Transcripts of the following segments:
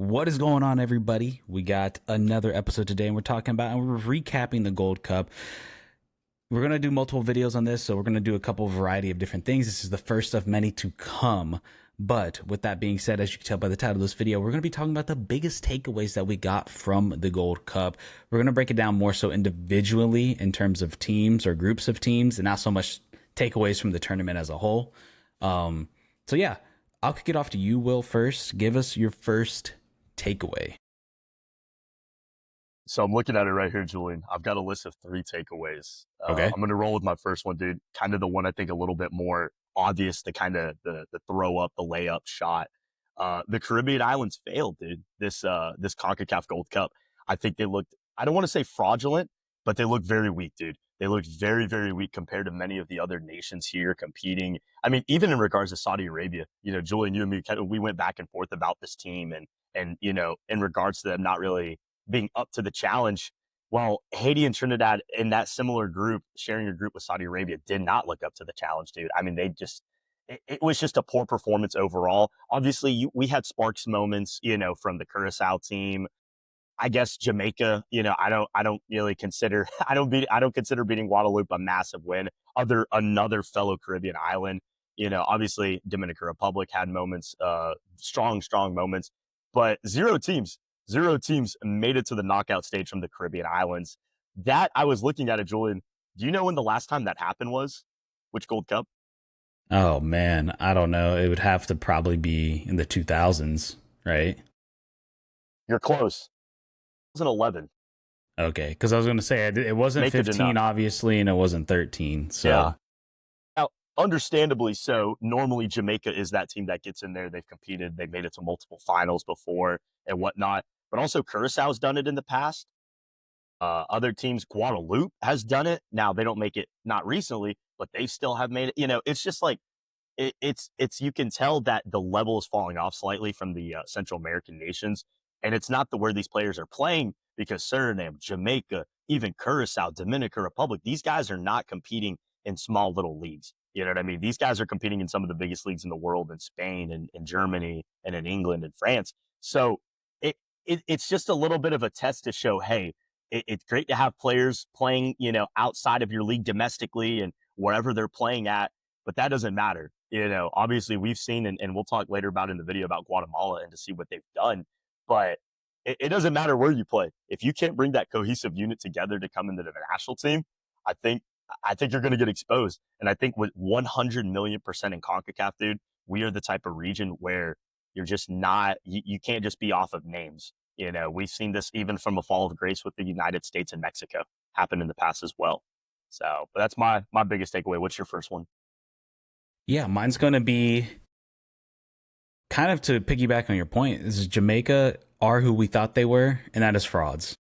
What is going on, everybody? We got another episode today, and we're recapping the Gold Cup. We're going to do multiple videos on this, so we're going to do a couple variety of different things. This is the first of many to come. But with that being said, as you can tell by the title of this video, we're going to be talking about the biggest takeaways that we got from the Gold Cup. We're going to break it down more so individually in terms of teams or groups of teams, and not so much takeaways from the tournament as a whole. So yeah, I'll kick it off to you, Will, first. Give us your first takeaway. So I'm looking at it right here, Julian. I've got a list of 3 takeaways. Okay. I'm going to roll with my first one, dude. Kind of the one I think a little bit more obvious, the kind of the throw up, the layup shot. The Caribbean islands failed, dude. This CONCACAF Gold Cup. I think they looked, I don't want to say fraudulent, but they looked very weak, dude. They looked very, very weak compared to many of the other nations here competing. I mean, even in regards to Saudi Arabia, Julian, you and me, we went back and forth about this team and in regards to them not really being up to the challenge. Well, Haiti and Trinidad in that similar group, sharing a group with Saudi Arabia, did not look up to the challenge, dude. I mean, it was just a poor performance overall. Obviously, we had sparks moments, from the Curacao team. I guess Jamaica, I don't really consider, I don't consider beating Guadeloupe a massive win. Another fellow Caribbean island, obviously Dominican Republic had moments, strong moments, but zero teams made it to the knockout stage from the Caribbean islands. That I was looking at it, Julian. Do you know when the last time that happened was? Which Gold Cup? Oh man, I don't know. It would have to probably be in the 2000s, right? You're close. 2011. Okay, because I was going to say it wasn't Jamaica 15, obviously, and it wasn't 13. So yeah. Now, understandably so, normally Jamaica is that team that gets in there. They've competed. They've made it to multiple finals before and whatnot. But also Curaçao's done it in the past. Other teams, Guadeloupe has done it. Now, they don't make it, not recently, but they still have made it. It's just like, it's you can tell that the level is falling off slightly from the Central American nations. And it's not where these players are playing, because Suriname, Jamaica, even Curacao, Dominican Republic, these guys are not competing in small little leagues. You know what I mean? These guys are competing in some of the biggest leagues in the world, in Spain and in Germany and in England and France. So it's just a little bit of a test to show, hey, it's great to have players playing, outside of your league domestically and wherever they're playing at, but that doesn't matter. Obviously we've seen, and we'll talk later about in the video about Guatemala and to see what they've done, but it doesn't matter where you play. If you can't bring that cohesive unit together to come into the national team, I think you're going to get exposed. And I think with 100 million% in CONCACAF, dude, we are the type of region where you're just not, you can't just be off of names. We've seen this even from a fall of grace with the United States and Mexico happen in the past as well. So, but that's my biggest takeaway. What's your first one? yeah, mine's going to be kind of to piggyback on your point. Is Jamaica are who we thought they were, and that is frauds.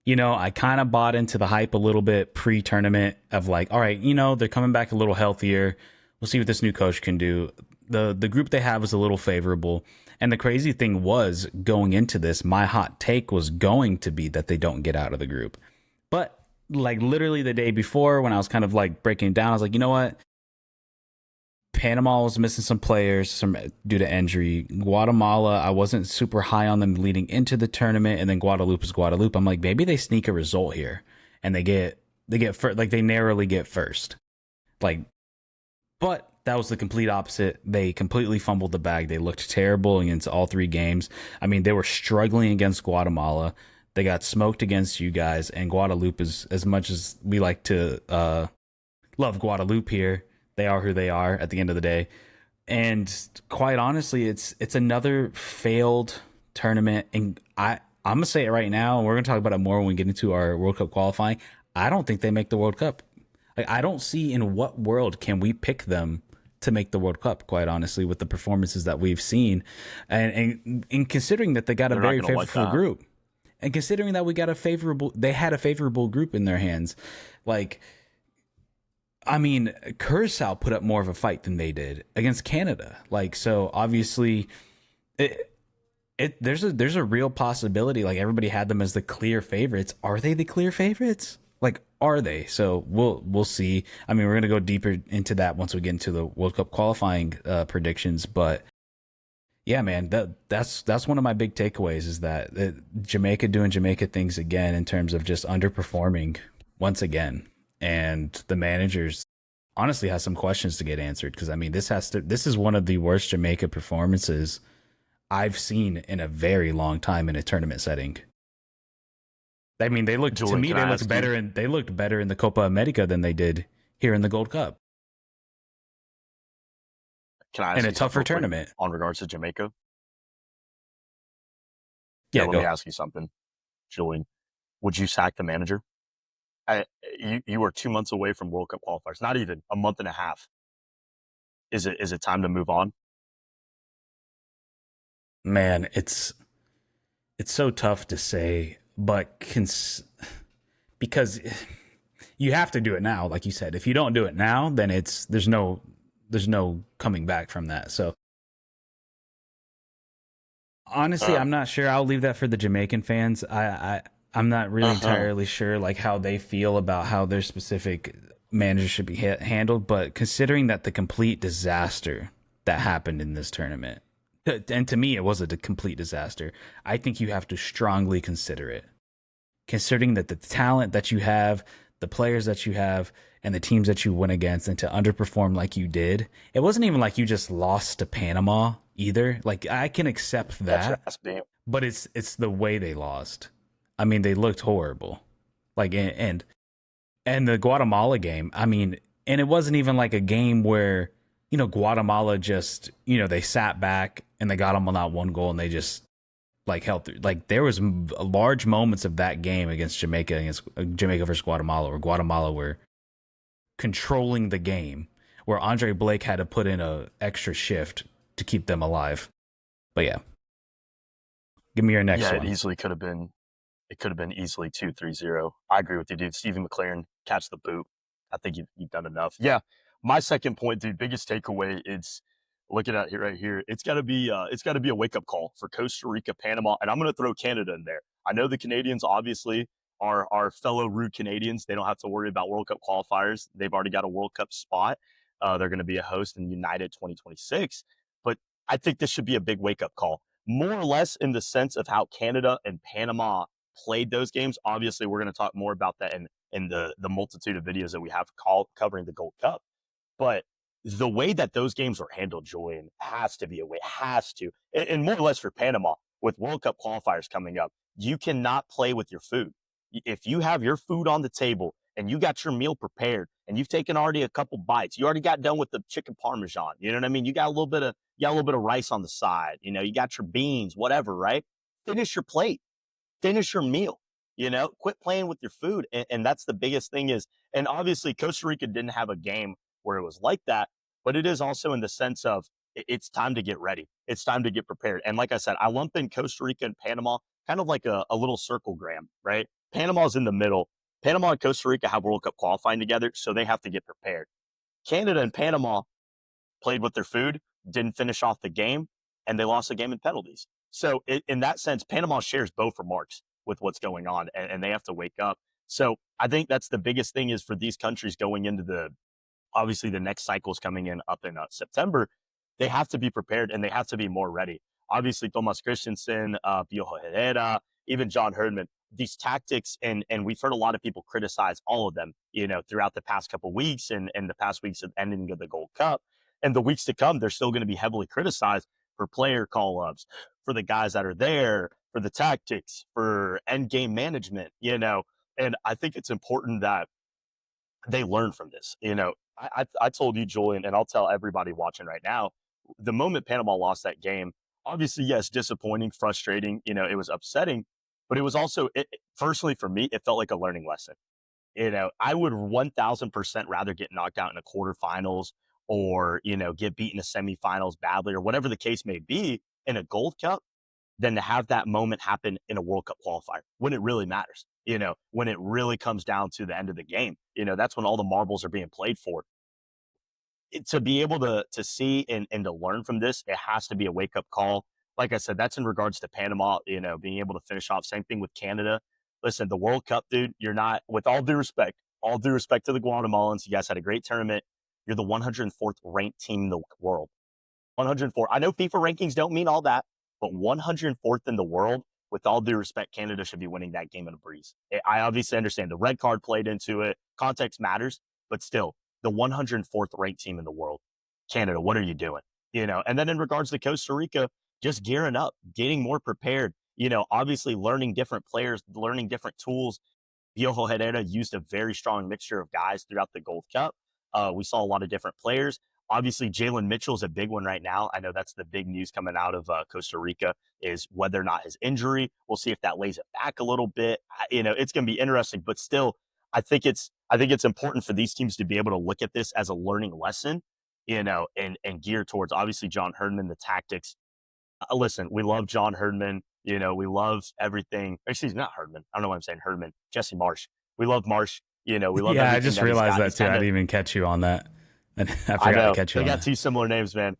I kind of bought into the hype a little bit pre-tournament of like, all right, they're coming back a little healthier. We'll see what this new coach can do. The group they have is a little favorable. And the crazy thing was, going into this, my hot take was going to be that they don't get out of the group. But like literally the day before, when I was kind of like breaking it down, I was like, you know what? Panama was missing some players due to injury. Guatemala, I wasn't super high on them leading into the tournament, and then Guadeloupe is Guadeloupe. I'm like, maybe they sneak a result here, and they get first, like they narrowly get first, like. But that was the complete opposite. They completely fumbled the bag. They looked terrible against all 3 games. I mean, they were struggling against Guatemala. They got smoked against you guys, and Guadeloupe is, as much as we like to love Guadeloupe here, they are who they are at the end of the day. And quite honestly, it's another failed tournament. And I'm going to say it right now, and we're going to talk about it more when we get into our World Cup qualifying. I don't think they make the World Cup. Like, I don't see in what world can we pick them to make the World Cup, quite honestly, with the performances that we've seen. And considering that they got a very favorable group. And considering that they had a favorable group in their hands. Like, I mean, Curacao put up more of a fight than they did against Canada. Like, so obviously there's a real possibility. Like, everybody had them as the clear favorites. Are they the clear favorites? Like, are they? So we'll see. I mean, we're going to go deeper into that once we get into the World Cup qualifying predictions. But Yeah, man, that's one of my big takeaways is that Jamaica doing Jamaica things again in terms of just underperforming once again, and the managers honestly has some questions to get answered because I mean this is one of the worst Jamaica performances I've seen in a very long time in a tournament setting. I mean, Julian, can I ask you? they looked better in the Copa America than they did here in the Gold Cup Can I in ask a you something tougher real quick tournament. on regards to Jamaica? Yeah, Yeah, let me go. ask you something, Julian. Would you sack the manager? You are 2 months away from World Cup qualifiers. Not even a month and a half. Is it time to move on? Man, it's so tough to say, but because you have to do it now, like you said. If you don't do it now, then there's no coming back from that. So honestly, Uh I'm not sure. I'll leave that for the Jamaican fans. I'm not really huh. entirely sure like how they feel about how their specific manager should be handled, but considering that the complete disaster that happened in this tournament, and to me it was a complete disaster, I think you have to strongly consider it. Considering that the talent that you have, the players that you have, and the teams that you went against, and to underperform like you did, it wasn't even like you just lost to Panama either. Like I can accept That's that, raspy. but it's the way they lost. I mean, they looked horrible. Like and the Guatemala game. I mean, and it wasn't even like a game where Guatemala just they sat back and they got them on that one goal and they just like held through. Like there was large moments of that game against Jamaica versus Guatemala, where Guatemala were controlling the game, where Andre Blake had to put in a extra shift to keep them alive. But yeah, give me your next Yeah, it one. easily could have been. It could have been easily 2-3-0. I agree with you, dude. Stephen McLaren, catch the boot. I think you've done enough. Yeah. My second point, dude, biggest takeaway is looking at it right here. It's got to be a wake up call for Costa Rica, Panama, and I'm going to throw Canada in there. I know the Canadians obviously are our fellow rude Canadians. They don't have to worry about World Cup qualifiers. They've already got a World Cup spot. They're going to be a host in United 2026. But I think this should be a big wake up call, more or less in the sense of how Canada and Panama played those games. Obviously, we're going to talk more about that in the multitude of videos that we have covering the Gold Cup. But the way that those games were handled, Julian, has to be a way, has to, and more or less for Panama with World Cup qualifiers coming up, you cannot play with your food. If you have your food on the table and you got your meal prepared and you've taken already a couple bites, you already got done with the chicken parmesan. You know what I mean? You got a little bit of rice on the side. You got your beans, whatever, right? Finish your plate, finish your meal. Quit playing with your food, and that's the biggest thing is. And obviously, Costa Rica didn't have a game where it was like that, but it is also in the sense of it's time to get ready. It's time to get prepared. And like I said, I lump in Costa Rica and Panama kind of like a little circle gram, right? Panama's in the middle. Panama and Costa Rica have World Cup qualifying together, so they have to get prepared. Canada and Panama played with their food, didn't finish off the game, and they lost the game in penalties. So, in that sense, Panama shares both remarks with what's going on, and they have to wake up. So, I think that's the biggest thing is for these countries going into obviously the next cycle is coming in up in September. They have to be prepared and they have to be more ready. Obviously, Thomas Christensen, Piojo Herrera, even John Herdman, these tactics, and we've heard a lot of people criticize all of them, throughout the past couple of weeks and the past weeks of ending of the Gold Cup. And the weeks to come, they're still going to be heavily criticized for player call ups, for the guys that are there, for the tactics, for end game management, And I think it's important that they learn from this. I told you, Julian, and I'll tell everybody watching right now, the moment Panama lost that game, obviously, yes, disappointing, frustrating. It was upsetting, but it was also, personally for me, it felt like a learning lesson. I would 1000% rather get knocked out in a quarterfinals or, get beaten in semifinals badly or whatever the case may be in a Gold Cup than to have that moment happen in a World Cup qualifier when it really matters, when it really comes down to the end of the game. That's when all the marbles are being played for. To be able to see and to learn from this, it has to be a wake up call. Like I said, that's in regards to Panama, being able to finish off. Same thing with Canada. Listen, the World Cup, dude, you're not, with all due respect to the Guatemalans, you guys had a great tournament. You're the 104th ranked team in the world. 104. I know FIFA rankings don't mean all that, but 104th in the world, with all due respect, Canada should be winning that game in a breeze. I obviously understand the red card played into it. Context matters, but still, the 104th ranked team in the world. Canada, what are you doing? And then in regards to Costa Rica, just gearing up, getting more prepared, obviously learning different players, learning different tools. Piojo Herrera used a very strong mixture of guys throughout the Gold Cup. We saw a lot of different players. Obviously, Jalen Mitchell is a big one right now. I know that's the big news coming out of Costa Rica is whether or not his injury. We'll see if that lays it back a little bit. It's going to be interesting, but still, I think it's important for these teams to be able to look at this as a learning lesson, and gear towards obviously John Herdman, the tactics. Listen, we love John Herdman. We love everything. Excuse me, not Herdman. I don't know why I'm saying Herdman. Jesse Marsh. We love Marsh. We love Yeah, I everything just that he's realized got. that too. I didn't even catch you on that. I I forgot to know catch you they on got that. two similar names, man.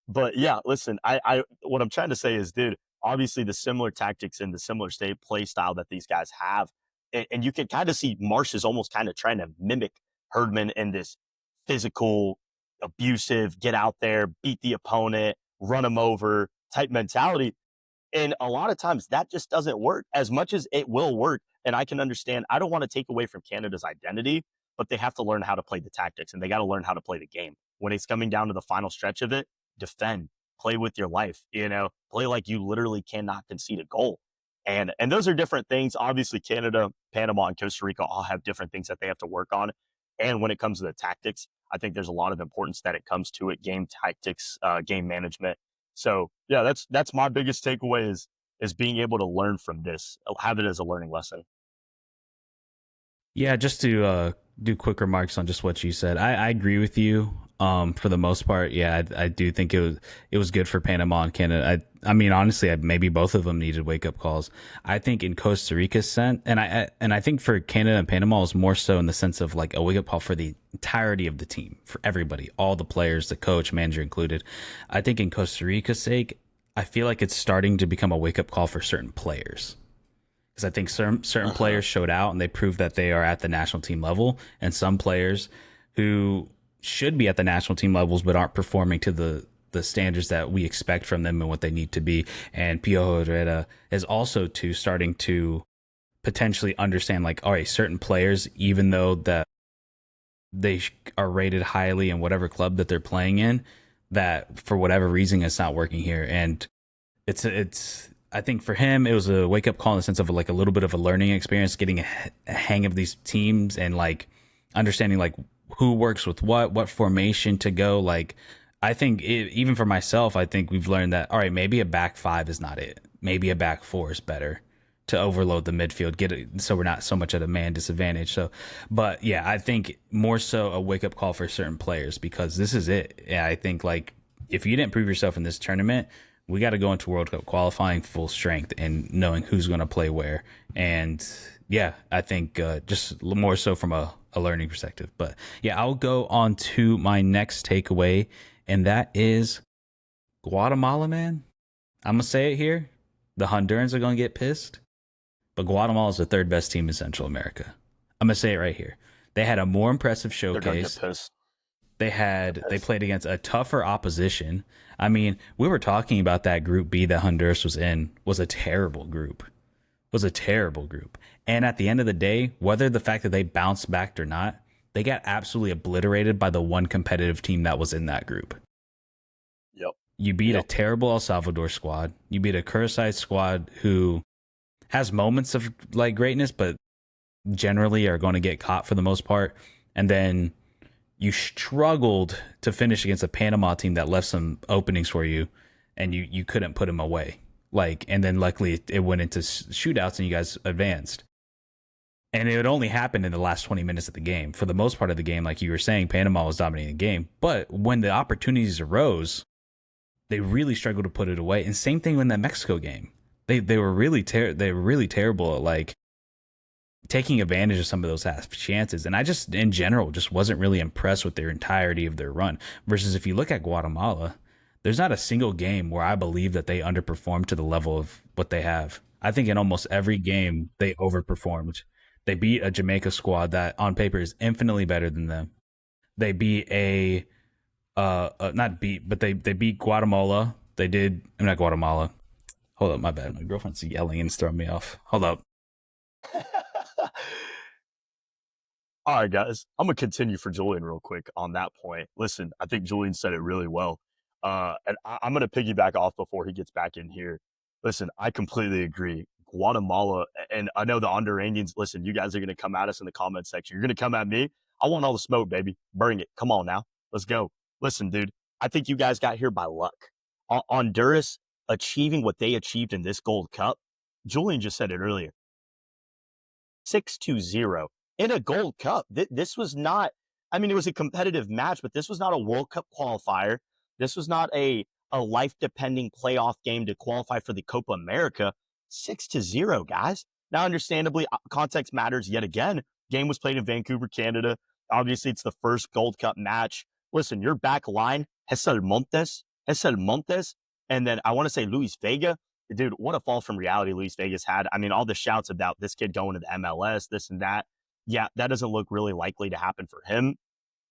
But yeah, listen, I what I'm trying to say is, dude, obviously the similar tactics and the similar state play style that these guys have, and you can kind of see Marsh is almost kind of trying to mimic Herdman in this physical, abusive, get out there, beat the opponent, run them over type mentality. And a lot of times that just doesn't work as much as it will work. And I can understand, I don't want to take away from Canada's identity, but they have to learn how to play the tactics and they got to learn how to play the game. When it's coming down to the final stretch of it, defend, play with your life, play like you literally cannot concede a goal. And those are different things. Obviously, Canada, Panama, and Costa Rica all have different things that they have to work on. And when it comes to the tactics, I think there's a lot of importance that it comes to it, game tactics, game management. So yeah, that's my biggest takeaway is being able to learn from this, have it as a learning lesson. Yeah, just to do quick remarks on just what you said. I agree with you. For the most part, yeah, I do think it was good for Panama and Canada. I mean, honestly, maybe both of them needed wake up calls. I think in Costa Rica's sense, and I think for Canada and Panama it was more so in the sense of like a wake up call for the entirety of the team, for everybody, all the players, the coach, manager included. I think in Costa Rica's sake, I feel like it's starting to become a wake up call for certain players because I think certain Uh-huh. players showed out and they proved that they are at the national team level, and some players who should be at the national team levels but aren't performing to the standards that we expect from them and what they need to be. And Pio Herrera is also too starting to potentially understand like, all right, certain players, even though that they are rated highly in whatever club that they're playing in, that for whatever reason it's not working here. And it's I think for him it was a wake up call in the sense of like a little bit of a learning experience, getting a hang of these teams and like understanding like who works with what formation to go. Like I think even for myself, I think we've learned that all right, maybe a back five is not it. Maybe a back four is better to overload the midfield, get it so we're not so much at a man disadvantage. So, but yeah, I think more so a wake up call for certain players because this is it. Yeah, I think like if you didn't prove yourself in this tournament, we got to go into World Cup qualifying full strength and knowing who's going to play where. And yeah, I think just more so from a learning perspective. But yeah, I'll go on to my next takeaway, and that is Guatemala, man. I'm going to say it here. The Hondurans are going to get pissed, but Guatemala is the third best team in Central America. I'm going to say it right here. They had a more impressive They're gonna get showcase. pissed. Get They pissed. played against a tougher opposition. I mean, we were talking about that group B that Honduras was in was a terrible group. Was a terrible group. And at the end of the day, whether the fact that they bounced back or not, they got absolutely obliterated by the one competitive team that was in that group. Yep. You beat a Yep. terrible El Salvador squad. You beat a Curacao squad who has moments of like greatness, but generally are going to get caught for the most part. And then you struggled to finish against a Panama team that left some openings for you, and you couldn't put them away. Like, and then luckily it went into shootouts and you guys advanced. And it only happened in the last 20 minutes of the game. For the most part of the game, like you were saying, Panama was dominating the game. But when the opportunities arose, they really struggled to put it away. And same thing in that Mexico game. They were really they were really terrible at like taking advantage of some of those chances. And I just, in general, just wasn't really impressed with their entirety of their run. Versus if you look at Guatemala, there's not a single game where I believe that they underperformed to the level of what they have. I think in almost every game they overperformed. They beat a Jamaica squad that on paper is infinitely better than them. They beat a Not beat, but they beat Guatemala. They did. I'm not Guatemala. Hold up, my bad. My girlfriend's yelling and it's throwing me off. Hold up. All right, guys. I'm gonna continue for Julian real quick on that point. Listen, I think Julian said it really well, I'm gonna piggyback off before he gets back in here. Listen, I completely agree. Guatemala, and I know the Honduranians. Listen, you guys are gonna come at us in the comment section. You're gonna come at me. I want all the smoke, baby. Bring it. Come on now. Let's go. Listen, dude. I think you guys got here by luck. Honduras achieving what they achieved in this Gold Cup. Julian just said it earlier. 6-0 in a Gold Cup. This was not, I mean, it was a competitive match, but this was not a World Cup qualifier. This was not a life depending playoff game to qualify for the Copa America. 6-0, guys. Now, understandably, context matters yet again. Game was played in Vancouver, Canada. Obviously, it's the first Gold Cup match. Listen, your back line, Hesel Montes, and then I want to say Luis Vega. Dude, what a fall from reality Luis Vegas had. I mean, all the shouts about this kid going to the MLS, this and that. Yeah, that doesn't look really likely to happen for him.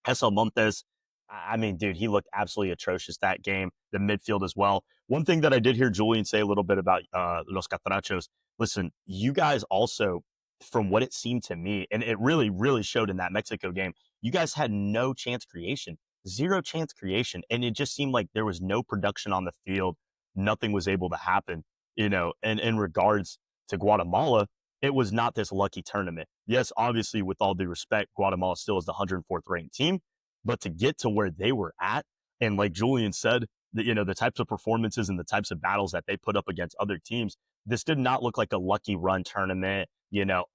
Hesel Montes, I mean, dude, he looked absolutely atrocious that game. The midfield as well. One thing that I did hear Julian say a little bit about Los Catarachos. Listen, you guys also, from what it seemed to me, and it really, really showed in that Mexico game, you guys had no chance creation, zero chance creation. And it just seemed like there was no production on the field. Nothing was able to happen, and in regards to Guatemala, it was not this lucky tournament. Yes, obviously, with all due respect, Guatemala still is the 104th ranked team, but to get to where they were at, and like Julian said, the types of performances and the types of battles that they put up against other teams, this did not look like a lucky run tournament,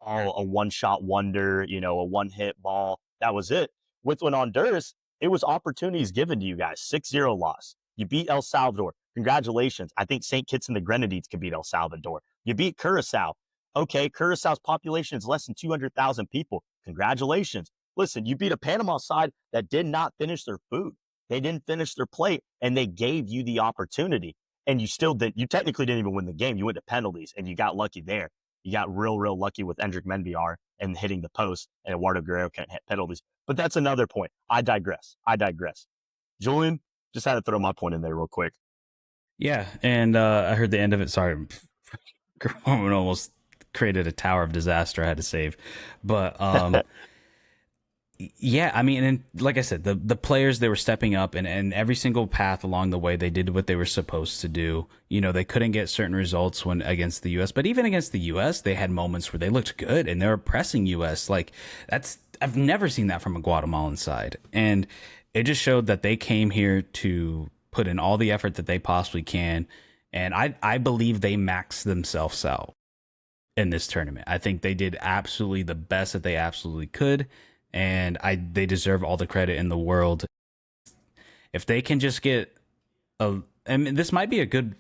all a one-shot wonder, a one-hit ball. That was it. With Honduras, it was opportunities given to you guys. 6-0 loss. You beat El Salvador. Congratulations. I think St. Kitts and the Grenadines could beat El Salvador. You beat Curacao. Okay, Curaçao's population is less than 200,000 people. Congratulations. Listen, you beat a Panama side that did not finish their food. They didn't finish their plate, and they gave you the opportunity. And you still did. You technically didn't even win the game. You went to penalties, and you got lucky there. You got real, real lucky with Endrick Menbiar and hitting the post, and Eduardo Guerrero can't hit penalties. But that's another point. I digress. Julian, just had to throw my point in there real quick. Yeah, and I heard the end of it. Sorry, Roman almost created a tower of disaster I had to save, but yeah, I mean, and like I said, the players, they were stepping up, and every single path along the way, they did what they were supposed to do. They couldn't get certain results when against the U.S., but even against the U.S., they had moments where they looked good and they were pressing U.S. Like I've never seen that from a Guatemalan side, and it just showed that they came here to put in all the effort that they possibly can, and I believe they maxed themselves out in this tournament. I think they did absolutely the best that they absolutely could, and they deserve all the credit in the world. If they can just get I mean, this might be a good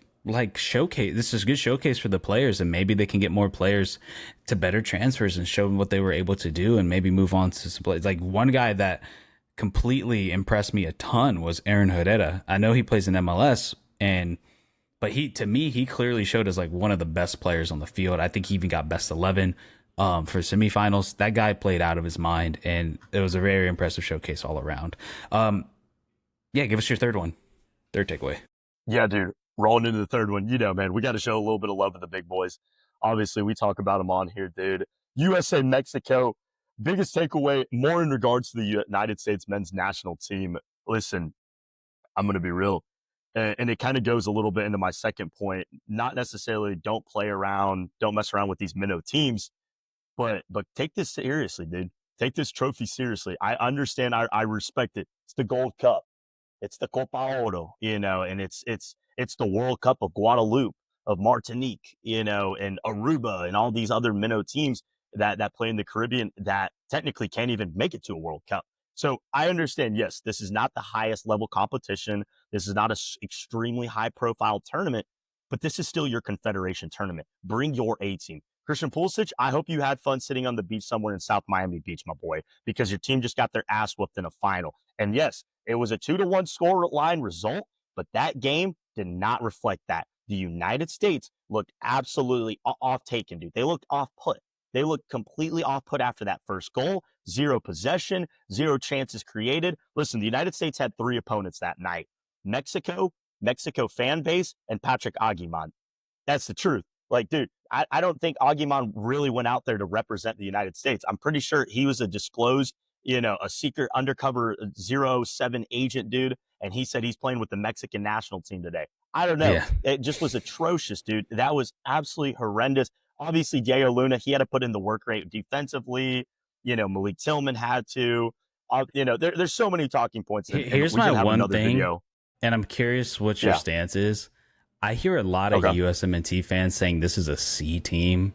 showcase. This is a good showcase for the players, and maybe they can get more players to better transfers and show them what they were able to do, and maybe move on to some plays. Like one guy that completely impressed me a ton was Aaron Herrera. I know he plays in MLS, but to me, he clearly showed as like one of the best players on the field. I think he even got best 11 for semifinals. That guy played out of his mind, and it was a very impressive showcase all around. Yeah, give us your third takeaway. Yeah, dude. Rolling into the third one, man, we got to show a little bit of love to the big boys. Obviously, we talk about them on here, dude. USA, Mexico. Biggest takeaway, more in regards to the United States men's national team. Listen, I'm going to be real. And it kind of goes a little bit into my second point. Not necessarily don't play around, don't mess around with these minnow teams, but take this seriously, dude. Take this trophy seriously. I understand. I respect it. It's the Gold Cup. It's the Copa Oro, and it's the World Cup of Guadeloupe, of Martinique, and Aruba, and all these other minnow teams that play in the Caribbean that technically can't even make it to a World Cup. So I understand, yes, this is not the highest level competition. This is not an extremely high profile tournament, but this is still your Confederation tournament. Bring your A team. Christian Pulisic, I hope you had fun sitting on the beach somewhere in South Miami Beach, my boy, because your team just got their ass whooped in a final. And yes, it was a 2-1 score line result, but that game did not reflect that. The United States looked absolutely off taken, dude. They looked off put. They looked completely off put after that first goal. 0 possession, 0 chances created. Listen, the United States had 3 opponents that night: Mexico, Mexico fan base, and Patrick Aguiman. That's the truth. Like, dude, I don't think Aguiman really went out there to represent the United States. I'm pretty sure he was a disclosed, a secret undercover 07 agent dude. And he said he's playing with the Mexican national team today. I don't know. Yeah. It just was atrocious, dude. That was absolutely horrendous. Obviously, Diego Luna, he had to put in the work rate defensively. Malik Tillman had to. There's so many talking points. And Here's we my can have one another thing, video. and I'm curious what your stance is. I hear a lot of Okay. USMNT fans saying this is a C team.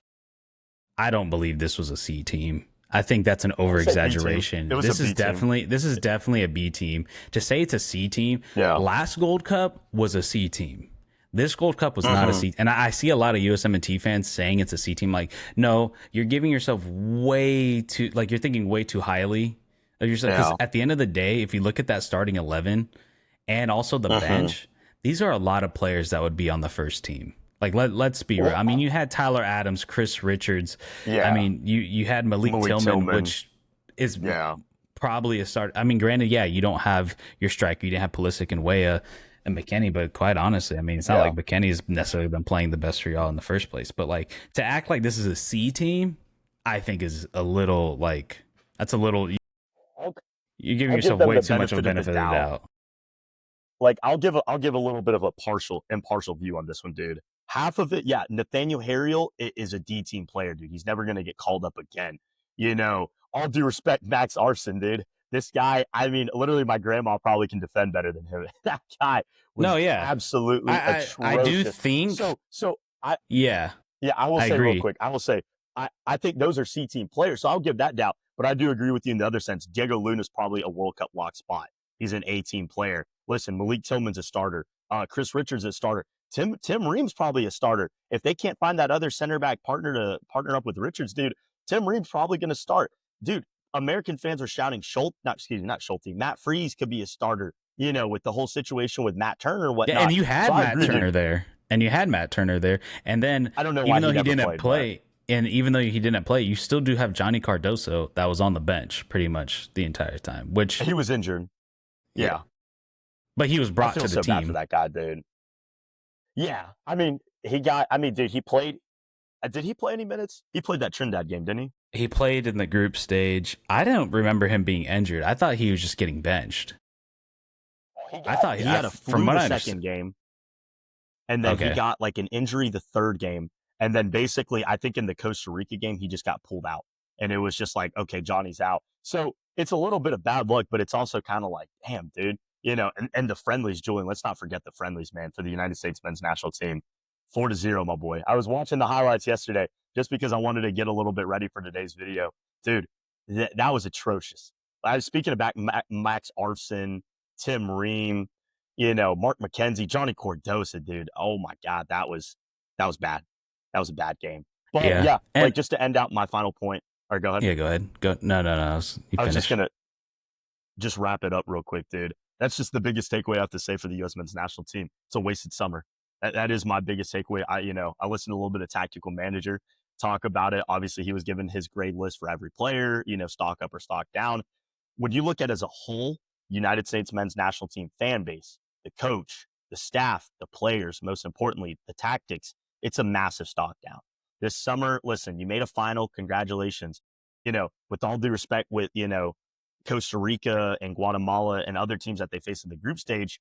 I don't believe this was a C team. I think that's an over exaggeration. This is definitely a B team. To say it's a C team, last Gold Cup was a C team. This Gold Cup was not a C. And I see a lot of USMNT fans saying it's a C team. Like, no, you're giving yourself way too, like, you're thinking way too highly of yourself. Because at the end of the day, if you look at that starting 11 and also the bench, these are a lot of players that would be on the first team. Like, let's be real. I mean, you had Tyler Adams, Chris Richards. I mean, you had Malik Tillman, which is probably a start. I mean, granted, you don't have your striker. You didn't have Pulisic and Weah and McKennie, but quite honestly, I mean, it's not like McKennie's necessarily been playing the best for y'all in the first place. But, like, to act like this is a C team, I think is a little, like, that's a little, you're giving yourself way too much of a benefit of the doubt. Like, I'll give a little bit of a impartial view on this one, dude. Half of it, Nathaniel Harriel is a D team player, dude. He's never going to get called up again. All due respect, Max Arson, dude. This guy, I mean, literally, my grandma probably can defend better than him. That guy was absolutely atrocious. I do think. I will say agree. real quick. I will say, I think those are C team players, so I'll give that doubt. But I do agree with you in the other sense. Diego Luna is probably a World Cup lock spot. He's an A team player. Listen, Malik Tillman's a starter. Chris Richards is a starter. Tim Ream's probably a starter. If they can't find that other center back partner to partner up with Richards, dude, Tim Ream's probably going to start. Dude, American fans are shouting not Schulte. Matt Freese could be a starter, with the whole situation with Matt Turner and whatnot. Yeah, and you had Matt Turner there. And then, I don't know even though he didn't play, and even though he didn't play, you still do have Johnny Cardoso that was on the bench pretty much the entire time, which he was injured. Yeah. But he was brought to the team. Bad for that guy, dude. Yeah. I mean, dude, he played. Did he play any minutes? He played that Trinidad game, didn't he? He played in the group stage. I don't remember him being injured. I thought he was just getting benched. He had a flu the second game. And then he got like an injury the third game. And then basically, I think in the Costa Rica game, he just got pulled out. And it was just like, okay, Johnny's out. So it's a little bit of bad luck, but it's also kind of like, damn, dude. And the friendlies, Julian, let's not forget the friendlies, man, for the United States men's national team. 4-0, my boy. I was watching the highlights yesterday just because I wanted to get a little bit ready for today's video. Dude, that was atrocious. I was speaking about Max Arson, Tim Ream, Mark McKenzie, Johnny Cardoso, dude. Oh, my God, that was bad. That was a bad game. But, like, just to end out my final point. Or go ahead. Yeah, go ahead. No. I was just going to wrap it up real quick, dude. That's just the biggest takeaway I have to say for the U.S. men's national team. It's a wasted summer. That is my biggest takeaway. I listened to a little bit of Tactical Manager talk about it. Obviously, he was given his grade list for every player, stock up or stock down. When you look at as a whole, United States men's national team fan base, the coach, the staff, the players, most importantly, the tactics, it's a massive stock down. This summer, listen, you made a final. Congratulations. With all due respect with, Costa Rica and Guatemala and other teams that they faced in the group stage,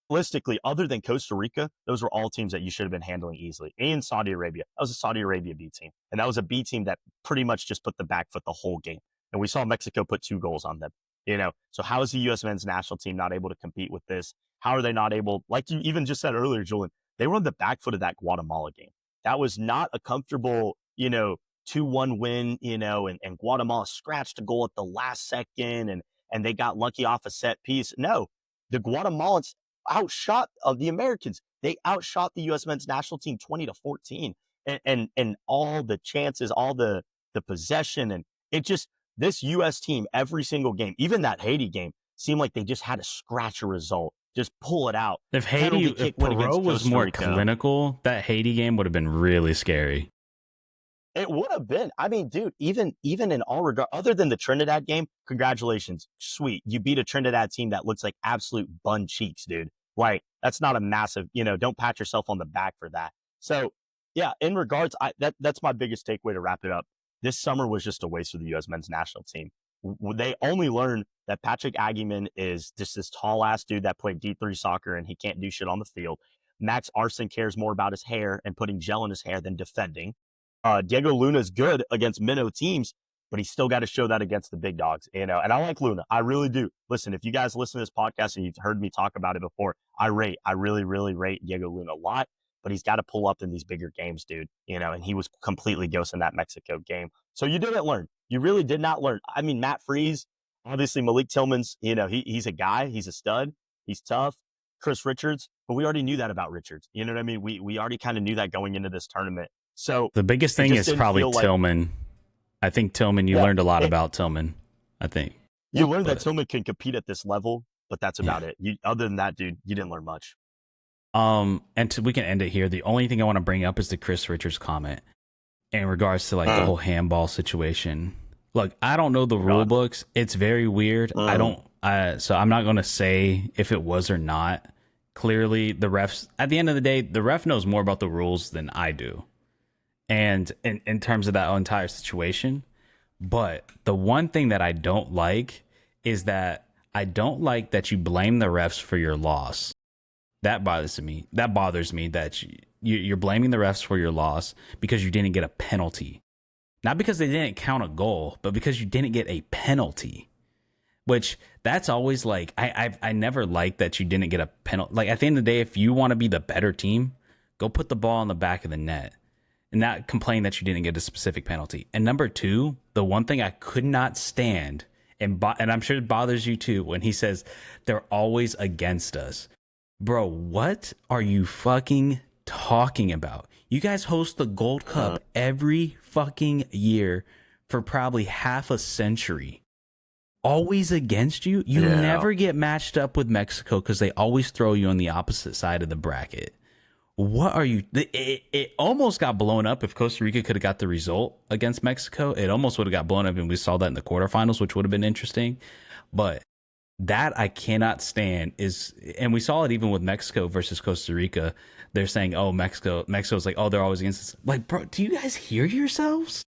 realistically, other than Costa Rica, those were all teams that you should have been handling easily. And Saudi Arabia, that was a Saudi Arabia B team. And that was a B team that pretty much just put the back foot the whole game. And we saw Mexico put 2 goals on them. So how is the U.S. men's national team not able to compete with this? How are they not able, like you even just said earlier, Julian, they were on the back foot of that Guatemala game. That was not a comfortable, 2-1 win, and Guatemala scratched a goal at the last second and they got lucky off a set piece. No, the Guatemalans outshot the Americans. They outshot the U.S. men's national team 20-14, and all the chances, all the possession, and it just, this U.S. team, every single game, even that Haiti game, seemed like they just had to scratch a result, just pull it out. If Perot was more clinical, that Haiti game would have been really scary. It would have been. I mean, dude, even in all regard, other than the Trinidad game, congratulations, sweet, you beat a Trinidad team that looks like absolute bun cheeks, dude. Like that's not a massive, don't pat yourself on the back for that. So, yeah, in regards, that's my biggest takeaway to wrap it up. This summer was just a waste for the U.S. men's national team. They only learned that Patrick Agyeman is just this tall ass dude that played D3 soccer and he can't do shit on the field. Max Arson cares more about his hair and putting gel in his hair than defending. Diego Luna is good against minnow teams, but he's still got to show that against the big dogs, And I like Luna. I really do. Listen, if you guys listen to this podcast and you've heard me talk about it before, I really, really rate Diego Luna a lot, but he's got to pull up in these bigger games, dude. And he was completely ghosting that Mexico game. So you didn't learn. You really did not learn. I mean, Matt Freese, obviously Malik Tillman's, he's a guy. He's a stud. He's tough. Chris Richards, but we already knew that about Richards. You know what I mean? We already kind of knew that going into this tournament. So the biggest thing is probably Tillman. I think Tillman, you learned a lot about Tillman, I think. You learned that Tillman can compete at this level, but that's about it. Other than that, dude, you didn't learn much. We can end it here. The only thing I want to bring up is the Chris Richards comment in regards to the whole handball situation. Look, I don't know the rule books. It's very weird. So I'm not going to say if it was or not. Clearly, the refs, at the end of the day, the ref knows more about the rules than I do. And in terms of that entire situation. But the one thing that I don't like is that I don't like that you blame the refs for your loss. That bothers me. That you're blaming the refs for your loss because you didn't get a penalty. Not because they didn't count a goal, but because you didn't get a penalty. Which that's always I never liked that you didn't get a penalty. At the end of the day, if you want to be the better team, go put the ball in the back of the net. And not complain that you didn't get a specific penalty. And number two, the one thing I could not stand, and I'm sure it bothers you too, when he says they're always against us. Bro, what are you fucking talking about? You guys host the Gold Cup every fucking year for probably half a century. Always against you? You never get matched up with Mexico because they always throw you on the opposite side of the bracket. What are you? It almost got blown up. If Costa Rica could have got the result against Mexico, it almost would have got blown up, and we saw that in the quarterfinals, which would have been interesting. But that I cannot stand and we saw it even with Mexico versus Costa Rica. They're saying, "Oh, Mexico's like, oh, they're always against us." Like, bro, do you guys hear yourselves?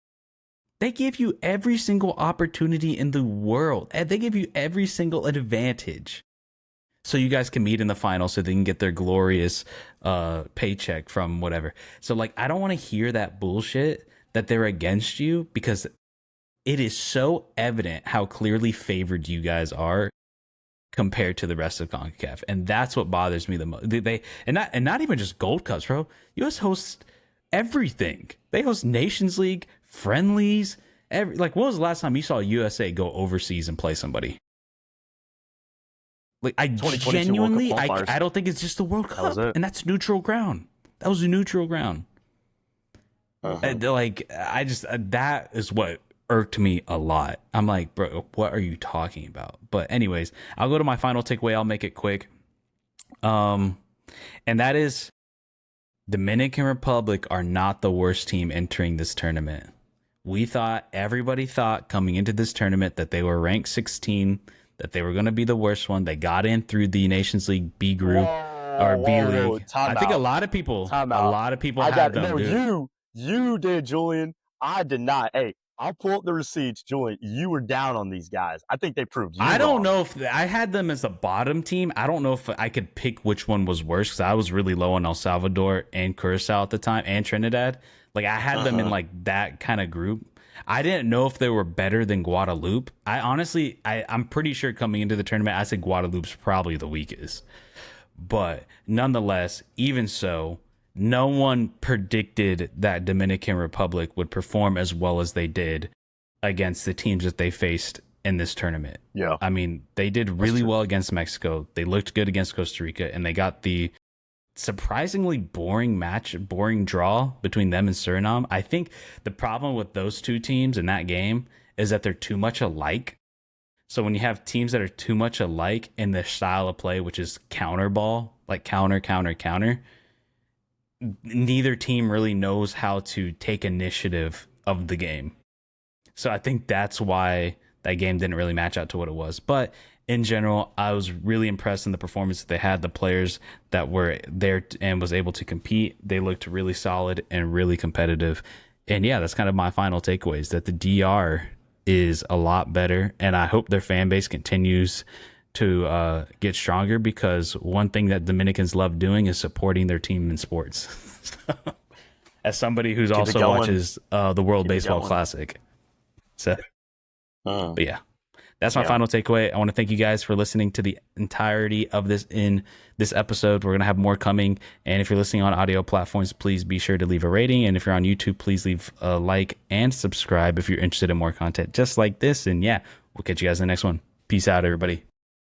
They give you every single opportunity in the world, and they give you every single advantage. So you guys can meet in the final so they can get their glorious paycheck from whatever. So I don't want to hear that bullshit that they're against you, because it is so evident how clearly favored you guys are compared to the rest of CONCACAF. And that's what bothers me the most. And not even just Gold Cups, bro. US hosts everything. They host Nations League, friendlies. When was the last time you saw USA go overseas and play somebody? I genuinely, I don't think it's just the World Cup, and that's neutral ground. That was a neutral ground. That is what irked me a lot. I'm like, bro, what are you talking about? But anyways, I'll go to my final takeaway. I'll make it quick. And that is, Dominican Republic are not the worst team entering this tournament. Everybody thought coming into this tournament that they were ranked 16, that they were going to be the worst one. They got in through the Nations League B group or B League. I think a lot of people had them. No, you did, Julian. I did not. Hey, I'll pull up the receipts, Julian. You were down on these guys. I think they proved you wrong. I don't know if I had them as a bottom team. I don't know if I could pick which one was worse, because I was really low on El Salvador and Curacao at the time, and Trinidad. I had them in that kind of group. I didn't know if they were better than Guadeloupe. I'm pretty sure coming into the tournament, I said Guadeloupe's probably the weakest. But nonetheless, even so, no one predicted that Dominican Republic would perform as well as they did against the teams that they faced in this tournament. Yeah. I mean, they did really well against Mexico. They looked good against Costa Rica, and they got the surprisingly boring draw between them and Suriname. I think the problem with those two teams in that game is that they're too much alike. So when you have teams that are too much alike in their style of play, which is counter ball, counter, neither team really knows how to take initiative of the game. So I think that's why that game didn't really match out to what it was. But in general, I was really impressed in the performance that they had. The players that were there and was able to compete, they looked really solid and really competitive. And yeah, that's kind of my final takeaways, that the DR is a lot better. And I hope their fan base continues to get stronger, because one thing that Dominicans love doing is supporting their team in sports. As somebody who's also watches the World Baseball Classic. So, but yeah, that's my final takeaway. I want to thank you guys for listening to the entirety of this episode. We're going to have more coming. And if you're listening on audio platforms, please be sure to leave a rating. And if you're on YouTube, please leave a like and subscribe if you're interested in more content just like this. And yeah, we'll catch you guys in the next one. Peace out, everybody.